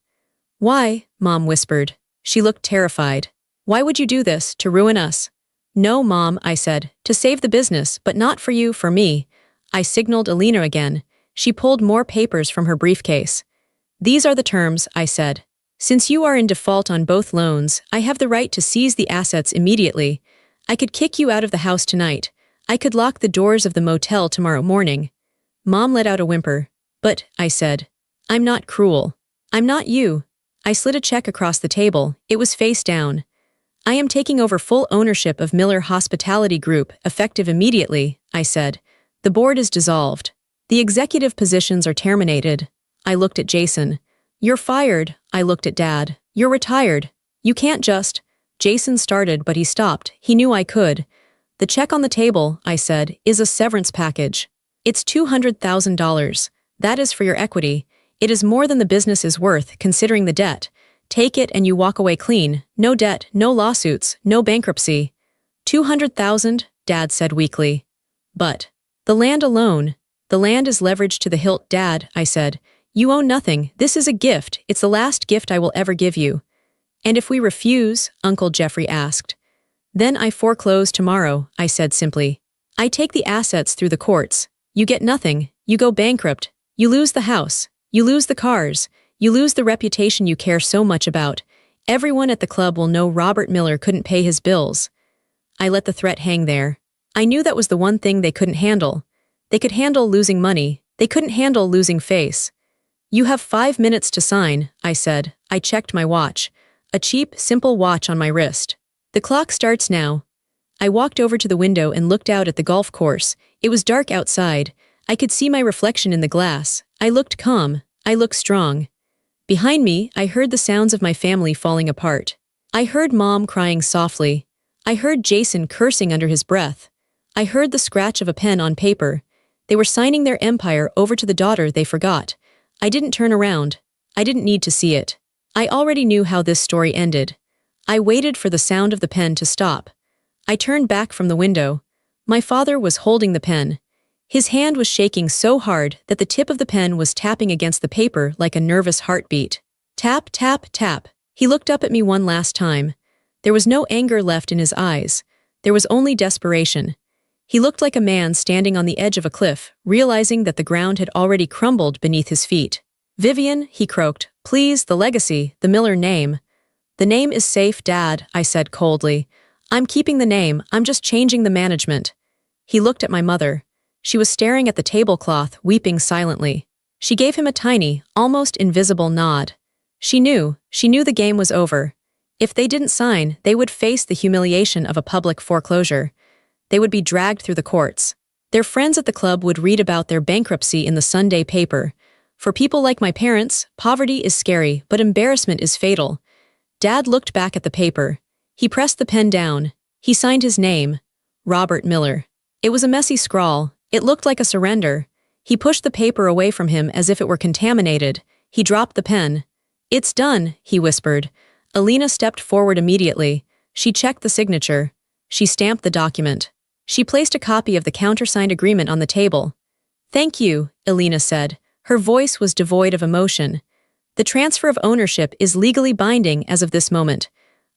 Why? Mom whispered. She looked terrified. Why would you do this, to ruin us? No, Mom, I said, to save the business, but not for you, for me. I signaled Alina again. She pulled more papers from her briefcase. These are the terms, I said. Since you are in default on both loans, I have the right to seize the assets immediately. I could kick you out of the house tonight. I could lock the doors of the motel tomorrow morning. Mom let out a whimper. But, I said, I'm not cruel. I'm not you. I slid a check across the table. It was face down. I am taking over full ownership of Miller Hospitality Group, effective immediately, I said. The board is dissolved. The executive positions are terminated. I looked at Jason. You're fired. I looked at Dad. You're retired. You can't just... Jason started, but he stopped. He knew I could. The check on the table, I said, is a severance package. It's $200,000. That is for your equity. It is more than the business is worth, considering the debt. Take it and you walk away clean. No debt, no lawsuits, no bankruptcy. $200,000, Dad said weakly. But the land alone. The land is leveraged to the hilt, Dad, I said. You own nothing. This is a gift. It's the last gift I will ever give you. And if we refuse? Uncle Jeffrey asked. Then I foreclose tomorrow, I said simply. I take the assets through the courts. You get nothing. You go bankrupt. You lose the house. You lose the cars. You lose the reputation you care so much about. Everyone at the club will know Robert Miller couldn't pay his bills. I let the threat hang there. I knew that was the one thing they couldn't handle. They could handle losing money. They couldn't handle losing face. You have 5 minutes to sign, I said. I checked my watch. A cheap, simple watch on my wrist. The clock starts now. I walked over to the window and looked out at the golf course. It was dark outside. I could see my reflection in the glass. I looked calm. I looked strong. Behind me, I heard the sounds of my family falling apart. I heard Mom crying softly. I heard Jason cursing under his breath. I heard the scratch of a pen on paper. They were signing their empire over to the daughter they forgot. I didn't turn around. I didn't need to see it. I already knew how this story ended. I waited for the sound of the pen to stop. I turned back from the window. My father was holding the pen. His hand was shaking so hard that the tip of the pen was tapping against the paper like a nervous heartbeat. Tap, tap, tap. He looked up at me one last time. There was no anger left in his eyes. There was only desperation. He looked like a man standing on the edge of a cliff, realizing that the ground had already crumbled beneath his feet. "Vivian," he croaked, "please, the legacy, the Miller name." "The name is safe, Dad," I said coldly. "I'm keeping the name, I'm just changing the management." He looked at my mother. She was staring at the tablecloth, weeping silently. She gave him a tiny, almost invisible nod. She knew the game was over. If they didn't sign, they would face the humiliation of a public foreclosure. They would be dragged through the courts. Their friends at the club would read about their bankruptcy in the Sunday paper. For people like my parents, poverty is scary, but embarrassment is fatal. Dad looked back at the paper. He pressed the pen down. He signed his name, Robert Miller. It was a messy scrawl. It looked like a surrender. He pushed the paper away from him as if it were contaminated. He dropped the pen. "It's done," he whispered. Alina stepped forward immediately. She checked the signature. She stamped the document. She placed a copy of the countersigned agreement on the table. "Thank you," Alina said. Her voice was devoid of emotion. "The transfer of ownership is legally binding as of this moment."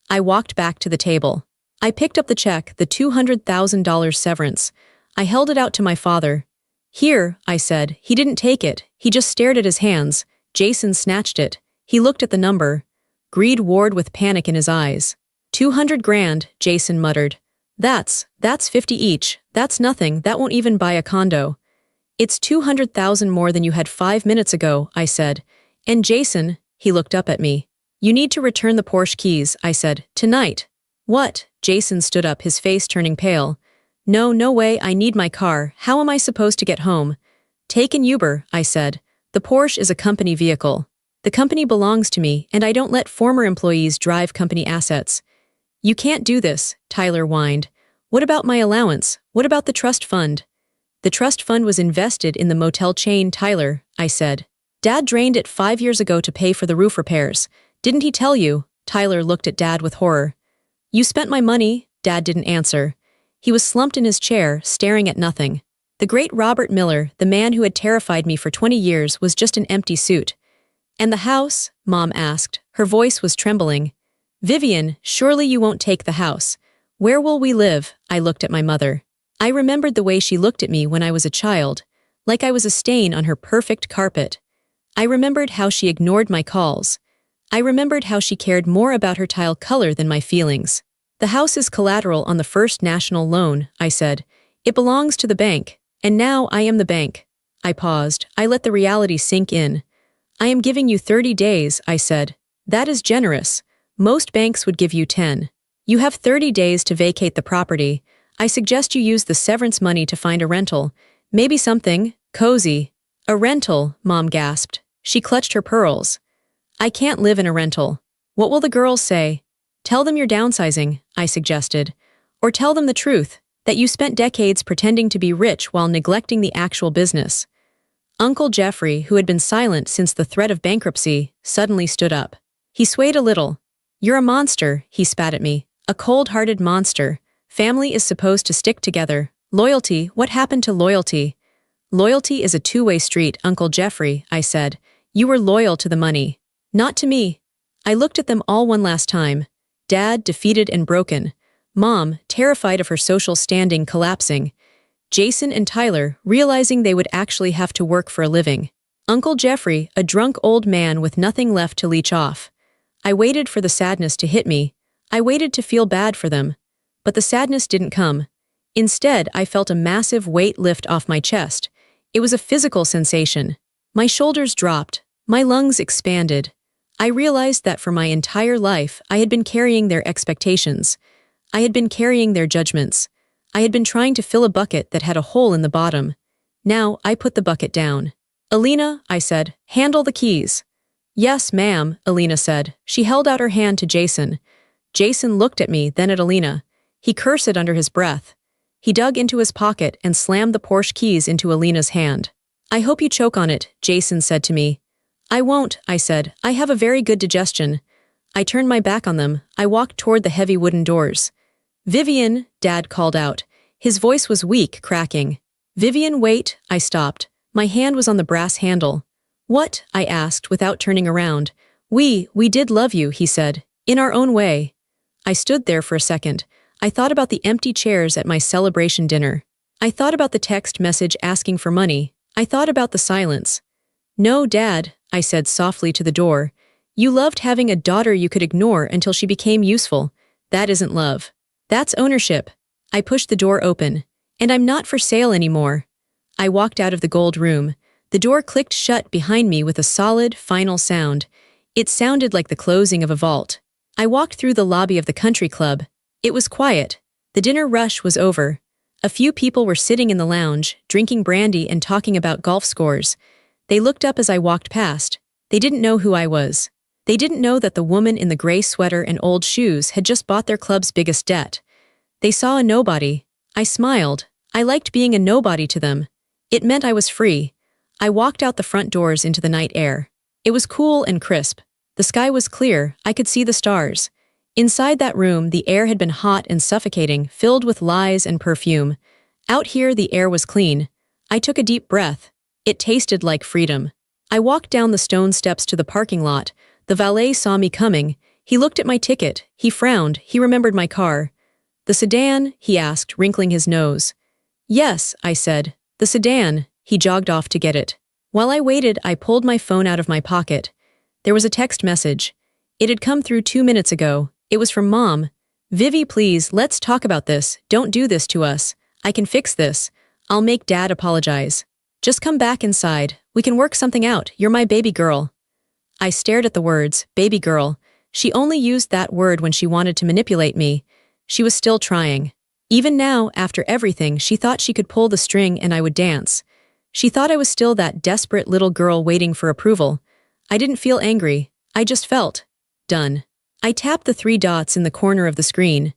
I walked back to the table. I picked up the check, the $200,000 severance. I held it out to my father. "Here," I said. He didn't take it. He just stared at his hands. Jason snatched it. He looked at the number. Greed warred with panic in his eyes. "200 grand, Jason muttered. That's 50 each. That's nothing. That won't even buy a condo." "It's 200,000 more than you had 5 minutes ago," I said. "And Jason," he looked up at me. "You need to return the Porsche keys," I said. "Tonight." "What?" Jason stood up, his face turning pale. No way, I need my car. How am I supposed to get home?" "Take an Uber," I said. "The Porsche is a company vehicle. The company belongs to me, and I don't let former employees drive company assets." "You can't do this," Tyler whined. "What about my allowance? What about the trust fund?" "The trust fund was invested in the motel chain, Tyler," I said. "Dad drained it 5 years ago to pay for the roof repairs. Didn't he tell you?" Tyler looked at Dad with horror. "You spent my money," Dad didn't answer. He was slumped in his chair, staring at nothing. The great Robert Miller, the man who had terrified me for 20 years, was just an empty suit. "And the house?" Mom asked. Her voice was trembling. "Vivian, surely you won't take the house. Where will we live?" I looked at my mother. I remembered the way she looked at me when I was a child, like I was a stain on her perfect carpet. I remembered how she ignored my calls. I remembered how she cared more about her tile color than my feelings. "The house is collateral on the First National loan," I said. "It belongs to the bank, and now I am the bank." I paused. I let the reality sink in. "I am giving you 30 days, I said. "That is generous. Most banks would give you 10. You have 30 days to vacate the property. I suggest you use the severance money to find a rental. Maybe something cozy." "A rental," Mom gasped. She clutched her pearls. "I can't live in a rental. What will the girls say?" "Tell them you're downsizing," I suggested. "Or tell them the truth, that you spent decades pretending to be rich while neglecting the actual business." Uncle Jeffrey, who had been silent since the threat of bankruptcy, suddenly stood up. He swayed a little. "You're a monster," he spat at me. "A cold-hearted monster. Family is supposed to stick together. Loyalty, what happened to loyalty?" "Loyalty is a two-way street, Uncle Jeffrey," I said. "You were loyal to the money. Not to me." I looked at them all one last time. Dad, defeated and broken. Mom, terrified of her social standing collapsing. Jason and Tyler, realizing they would actually have to work for a living. Uncle Jeffrey, a drunk old man with nothing left to leech off. I waited for the sadness to hit me. I waited to feel bad for them. But the sadness didn't come. Instead, I felt a massive weight lift off my chest. It was a physical sensation. My shoulders dropped. My lungs expanded. I realized that for my entire life, I had been carrying their expectations. I had been carrying their judgments. I had been trying to fill a bucket that had a hole in the bottom. Now, I put the bucket down. "Alina," I said, "handle the keys." "Yes, ma'am," Alina said. She held out her hand to Jason. Jason looked at me, then at Alina. He cursed under his breath. He dug into his pocket and slammed the Porsche keys into Alina's hand. "I hope you choke on it," Jason said to me. "I won't," I said. "I have a very good digestion." I turned my back on them. I walked toward the heavy wooden doors. "Vivian," Dad called out. His voice was weak, cracking. "Vivian, wait," I stopped. My hand was on the brass handle. "What?" I asked without turning around. We did love you," he said. "In our own way." I stood there for a second. I thought about the empty chairs at my celebration dinner. I thought about the text message asking for money. I thought about the silence. "No, Dad," I said softly to the door. "You loved having a daughter you could ignore until she became useful. That isn't love. That's ownership." I pushed the door open. "And I'm not for sale anymore." I walked out of the gold room. The door clicked shut behind me with a solid, final sound. It sounded like the closing of a vault. I walked through the lobby of the country club. It was quiet. The dinner rush was over. A few people were sitting in the lounge, drinking brandy and talking about golf scores. They looked up as I walked past. They didn't know who I was. They didn't know that the woman in the gray sweater and old shoes had just bought their club's biggest debt. They saw a nobody. I smiled. I liked being a nobody to them. It meant I was free. I walked out the front doors into the night air. It was cool and crisp. The sky was clear. I could see the stars. Inside that room, the air had been hot and suffocating, filled with lies and perfume. Out here, the air was clean. I took a deep breath. It tasted like freedom. I walked down the stone steps to the parking lot. The valet saw me coming. He looked at my ticket. He frowned. He remembered my car. "The sedan?" he asked, wrinkling his nose. "Yes," I said. "The sedan." He jogged off to get it. While I waited, I pulled my phone out of my pocket. There was a text message. It had come through 2 minutes ago. It was from Mom. "Vivi, please, let's talk about this. Don't do this to us. I can fix this. I'll make Dad apologize. Just come back inside. We can work something out. You're my baby girl." I stared at the words, baby girl. She only used that word when she wanted to manipulate me. She was still trying. Even now, after everything, she thought she could pull the string and I would dance. She thought I was still that desperate little girl waiting for approval. I didn't feel angry. I just felt done. I tapped the 3 dots in the corner of the screen.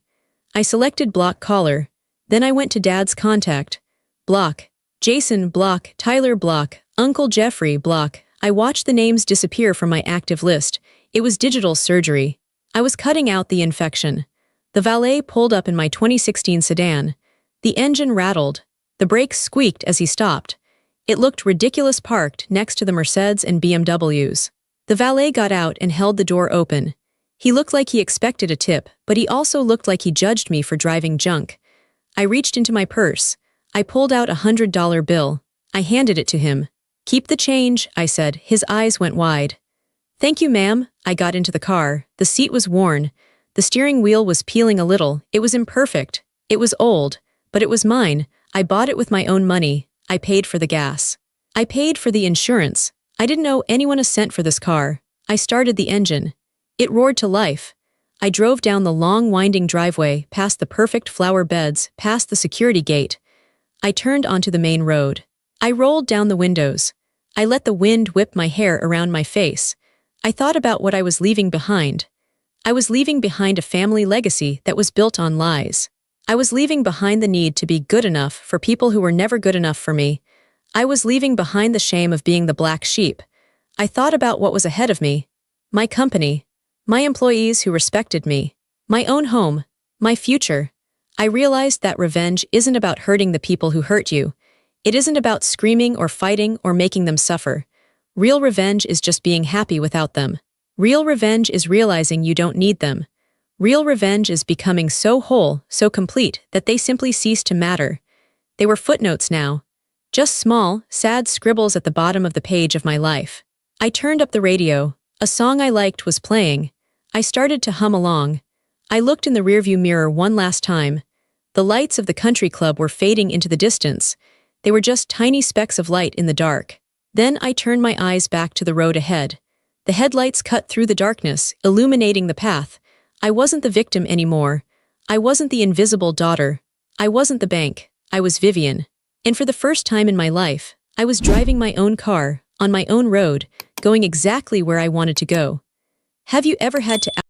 I selected block caller. Then I went to Dad's contact. Block. Jason, block. Tyler, block. Uncle Jeffrey, block. I watched the names disappear from my active list. It was digital surgery. I was cutting out the infection. The valet pulled up in my 2016 sedan. The engine rattled. The brakes squeaked as he stopped. It looked ridiculous parked next to the Mercedes and BMWs. The valet got out and held the door open. He looked like he expected a tip, but he also looked like he judged me for driving junk. I reached into my purse. I pulled out a $100 bill. I handed it to him. "Keep the change," I said. His eyes went wide. "Thank you, ma'am." I got into the car. The seat was worn. The steering wheel was peeling a little. It was imperfect. It was old. But it was mine. I bought it with my own money. I paid for the gas. I paid for the insurance. I didn't owe anyone a cent for this car. I started the engine. It roared to life. I drove down the long winding driveway, past the perfect flower beds, past the security gate. I turned onto the main road. I rolled down the windows. I let the wind whip my hair around my face. I thought about what I was leaving behind. I was leaving behind a family legacy that was built on lies. I was leaving behind the need to be good enough for people who were never good enough for me. I was leaving behind the shame of being the black sheep. I thought about what was ahead of me. My company. My employees who respected me. My own home. My future. I realized that revenge isn't about hurting the people who hurt you. It isn't about screaming or fighting or making them suffer. Real revenge is just being happy without them. Real revenge is realizing you don't need them. Real revenge is becoming so whole, so complete, that they simply cease to matter. They were footnotes now. Just small, sad scribbles at the bottom of the page of my life. I turned up the radio. A song I liked was playing. I started to hum along. I looked in the rearview mirror one last time. The lights of the country club were fading into the distance. They were just tiny specks of light in the dark. Then I turned my eyes back to the road ahead. The headlights cut through the darkness, illuminating the path. I wasn't the victim anymore. I wasn't the invisible daughter. I wasn't the bank. I was Vivian. And for the first time in my life, I was driving my own car, on my own road, going exactly where I wanted to go. Have you ever had to